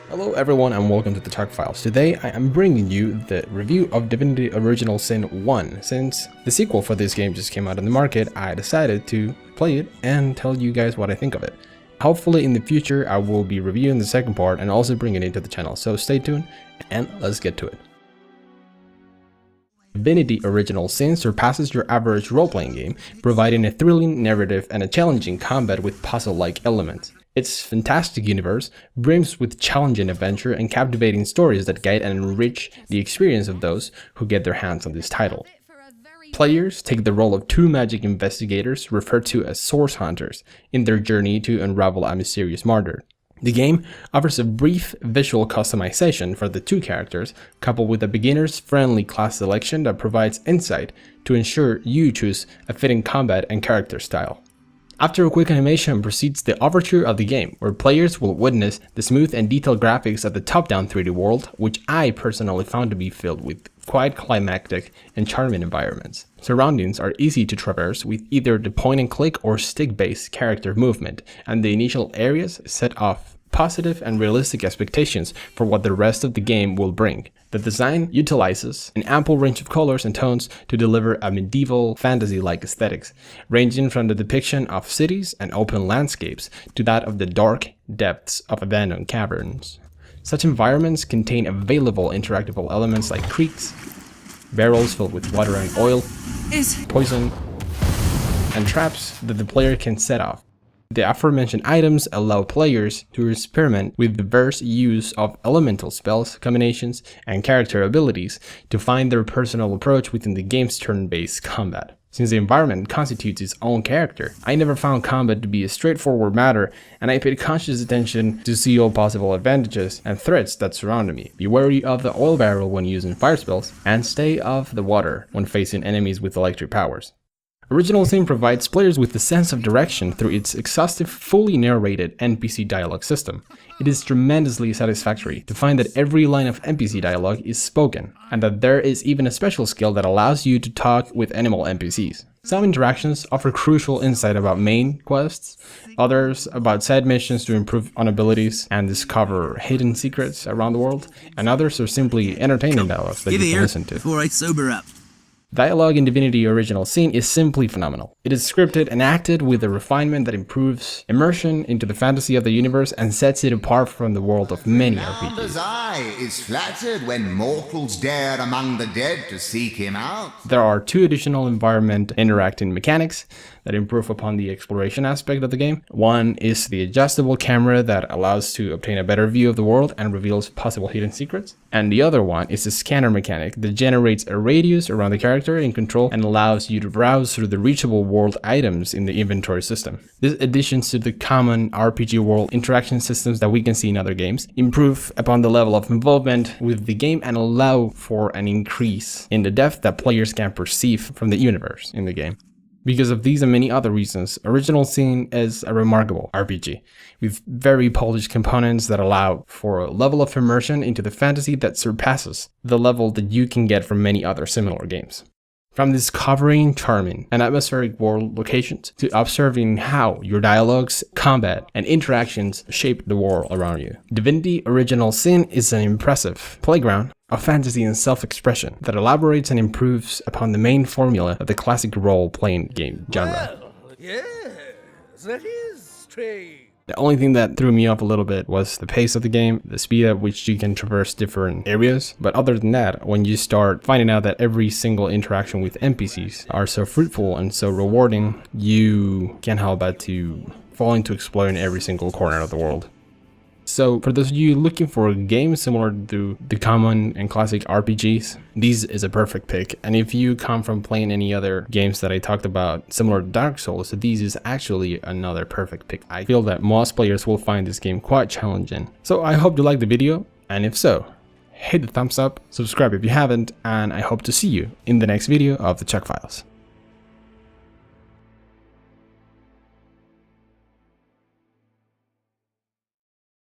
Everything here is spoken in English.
Hello everyone and welcome to the Tech Files. Today I am bringing you the review of Divinity Original Sin 1. Since the sequel for this game just came out in the market, I decided to play it and tell you guys what I think of it. Hopefully in the future I will be reviewing the second part and also bring it into the channel, so stay tuned and let's get to it. Divinity Original Sin surpasses your average role-playing game, providing a thrilling narrative and a challenging combat with puzzle-like elements. Its fantastic universe brims with challenging adventure and captivating stories that guide and enrich the experience of those who get their hands on this title. Players take the role of two magic investigators referred to as source hunters in their journey to unravel a mysterious murder. The game offers a brief visual customization for the two characters, coupled with a beginner's friendly class selection that provides insight to ensure you choose a fitting combat and character style. After a quick animation proceeds the overture of the game, where players will witness the smooth and detailed graphics of the top-down 3D world, which I personally found to be filled with quite climactic and charming environments. Surroundings are easy to traverse with either the point-and-click or stick-based character movement, and the initial areas set off positive and realistic expectations for what the rest of the game will bring. The design utilizes an ample range of colors and tones to deliver a medieval fantasy-like aesthetics, ranging from the depiction of cities and open landscapes to that of the dark depths of abandoned caverns. Such environments contain available interactable elements like creeks, barrels filled with water and oil, poison, and traps that the player can set off. The aforementioned items allow players to experiment with diverse use of elemental spells, combinations, and character abilities to find their personal approach within the game's turn-based combat. Since the environment constitutes its own character, I never found combat to be a straightforward matter, and I paid conscious attention to see all possible advantages and threats that surrounded me. Be wary of the oil barrel when using fire spells, and stay off the water when facing enemies with electric powers. Original Sin provides players with a sense of direction through its exhaustive, fully narrated NPC dialogue system. It is tremendously satisfactory to find that every line of NPC dialogue is spoken, and that there is even a special skill that allows you to talk with animal NPCs. Some interactions offer crucial insight about main quests, others about side missions to improve on abilities and discover hidden secrets around the world, and others are simply entertaining dialogues that you can listen to. Before I sober up. Dialogue in Divinity Original Sin is simply phenomenal. It is scripted and acted with a refinement that improves immersion into the fantasy of the universe and sets it apart from the world of many RPGs. Eye is flattered when mortals dare among the dead to seek him out. There are two additional environment interacting mechanics that improve upon the exploration aspect of the game. One is the adjustable camera that allows to obtain a better view of the world and reveals possible hidden secrets. And the other one is the scanner mechanic that generates a radius around the character in control and allows you to browse through the reachable world items in the inventory system. These additions to the common RPG world interaction systems that we can see in other games improve upon the level of involvement with the game and allow for an increase in the depth that players can perceive from the universe in the game. Because of these and many other reasons, Original Sin is a remarkable RPG, with very polished components that allow for a level of immersion into the fantasy that surpasses the level that you can get from many other similar games. From discovering charming and atmospheric world locations to observing how your dialogues, combat, and interactions shape the world around you, Divinity Original Sin is an impressive playground of fantasy and self-expression that elaborates and improves upon the main formula of the classic role-playing game genre. Well, yes, that is strange. The only thing that threw me off a little bit was the pace of the game, the speed at which you can traverse different areas. But other than that, when you start finding out that every single interaction with NPCs are so fruitful and so rewarding, you can't help but to fall into exploring every single corner of the world. So for those of you looking for a game similar to the common and classic RPGs, this is a perfect pick. And if you come from playing any other games that I talked about similar to Dark Souls, so this is actually another perfect pick. I feel that most players will find this game quite challenging. So I hope you liked the video, and if so, hit the thumbs up, subscribe if you haven't, and I hope to see you in the next video of the Tech Files.